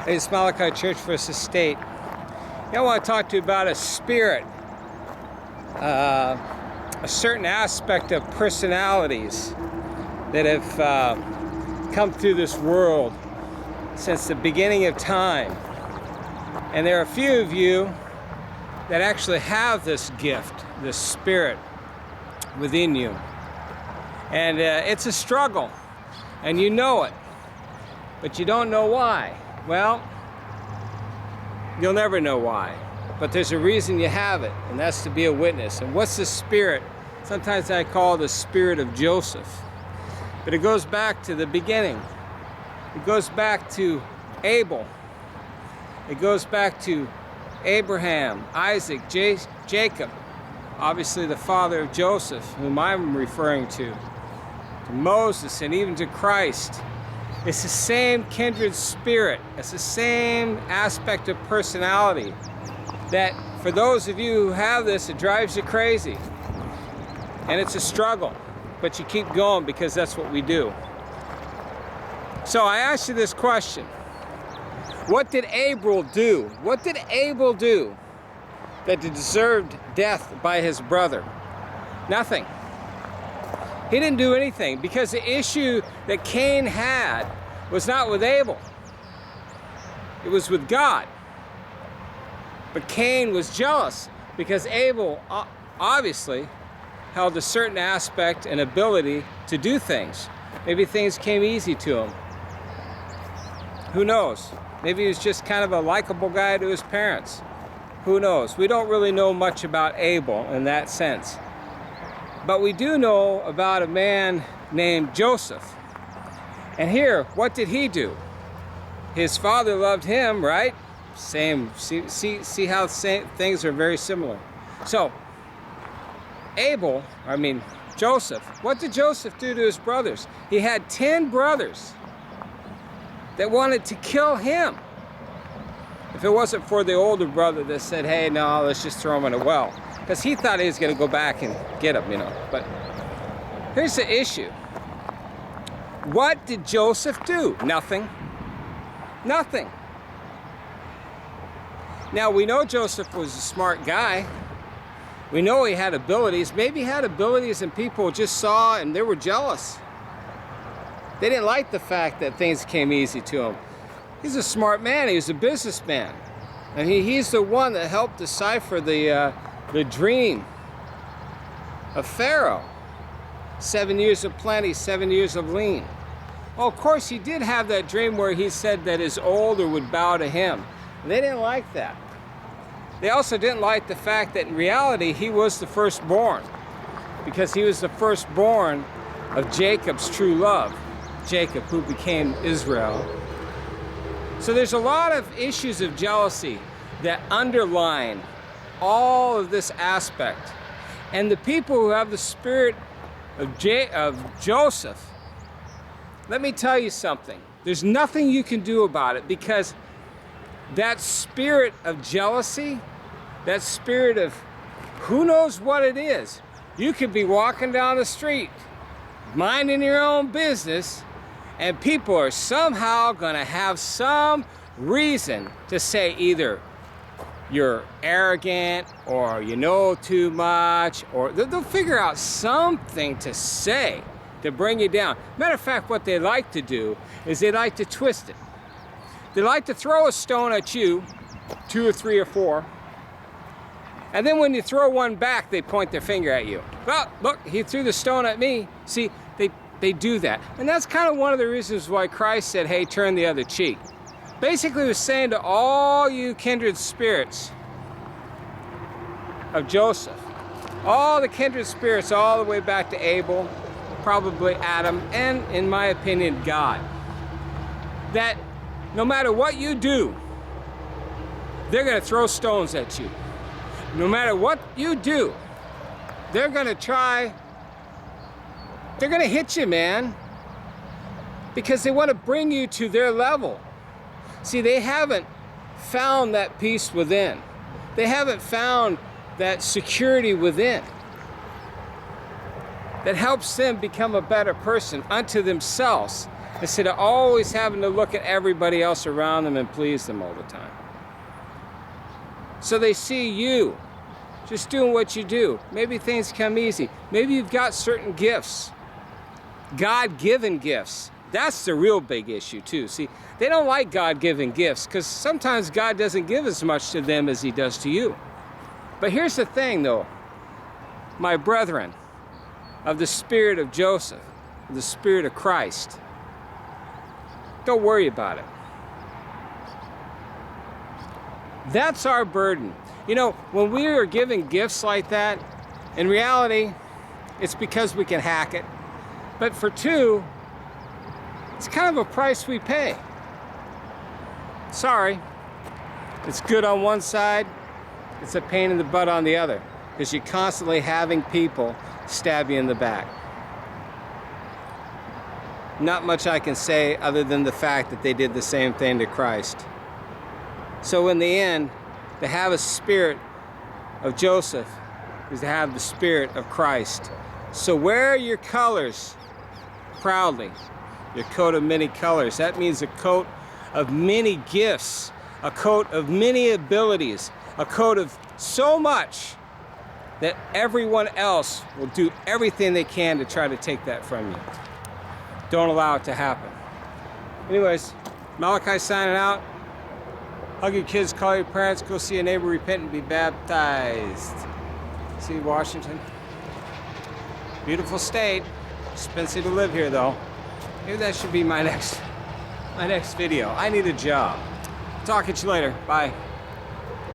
It's Malachi Church versus State. I want to talk to you about a spirit, a certain aspect of personalities that have come through this world since the beginning of time. And there are a few of you that actually have this gift, this spirit within you. And it's a struggle, and you know it, but you don't know why. Well, you'll never know why, but there's a reason you have it, and that's to be a witness. And what's the spirit? Sometimes I call it the spirit of Joseph, but it goes back to the beginning. It goes back to Abel. It goes back to Abraham, Isaac, Jacob, obviously the father of Joseph, whom I'm referring to Moses, and even to Christ. It's the same kindred spirit. It's the same aspect of personality that, for those of you who have this, it drives you crazy. And it's a struggle, but you keep going because that's what we do. So I asked you this question. What did Abel do? What did Abel do that deserved death by his brother? Nothing. He didn't do anything, because the issue that Cain had was not with Abel. It was with God. But Cain was jealous because Abel obviously held a certain aspect and ability to do things. Maybe things came easy to him. Who knows? Maybe he was just kind of a likable guy to his parents. Who knows? We don't really know much about Abel in that sense. But we do know about a man named Joseph. And here, what did he do? His father loved him, right? Same. See how things are very similar. So, Joseph. What did Joseph do to his brothers? He had 10 brothers that wanted to kill him. If it wasn't for the older brother that said, hey, no, let's just throw him in a well. Because he thought he was going to go back and get him, But here's the issue. What did Joseph do? Nothing. Nothing. Now, we know Joseph was a smart guy. We know he had abilities. Maybe he had abilities and people just saw and they were jealous. They didn't like the fact that things came easy to him. He's a smart man. He was a businessman. And he's the one that helped decipher the dream of Pharaoh. 7 years of plenty, 7 years of lean. Well, of course, he did have that dream where he said that his older would bow to him. They didn't like that. They also didn't like the fact that in reality, he was the firstborn, because he was the firstborn of Jacob's true love, Jacob, who became Israel. So there's a lot of issues of jealousy that underline all of this aspect. And the people who have the spirit of Joseph, let me tell you something. There's nothing you can do about it, because that spirit of jealousy, that spirit of who knows what it is. You could be walking down the street, minding your own business, and people are somehow going to have some reason to say either you're arrogant, or you know too much, or they'll figure out something to say to bring you down. Matter of fact, what they like to do is they like to twist it. They like to throw a stone at you, 2 or 3 or 4, and then when you throw one back, they point their finger at you. Well, look, he threw the stone at me. See, they do that. And that's kind of one of the reasons why Christ said, hey, turn the other cheek. Basically, he was saying to all you kindred spirits of Joseph, all the kindred spirits all the way back to Abel, probably Adam, and in my opinion, God, that no matter what you do, they're going to throw stones at you. No matter what you do, they're going to hit you, man, because they want to bring you to their level. See, they haven't found that peace within. They haven't found that security within that helps them become a better person unto themselves. instead of always having to look at everybody else around them and please them all the time. So they see you just doing what you do. Maybe things come easy. Maybe you've got certain gifts, God-given gifts. That's the real big issue too. See, they don't like God-given gifts because sometimes God doesn't give as much to them as he does to you. But here's the thing though, my brethren, of the spirit of Joseph, of the spirit of Christ, don't worry about it. That's our burden. You know, when we are given gifts like that, in reality, it's because we can hack it. But for two, it's kind of a price we pay. Sorry. It's good on one side, it's a pain in the butt on the other, because you're constantly having people stab you in the back. Not much I can say other than the fact that they did the same thing to Christ. So in the end, to have a spirit of Joseph is to have the spirit of Christ. So wear your colors proudly, your coat of many colors. That means a coat of many gifts, a coat of many abilities, a coat of so much that everyone else will do everything they can to try to take that from you. Don't allow it to happen. Anyways, Malachi signing out. Hug your kids, call your parents, go see a neighbor, repent and be baptized. See Washington. Beautiful state. Expensive to live here though. Maybe that should be my next video. I need a job. Talk at you later. Bye.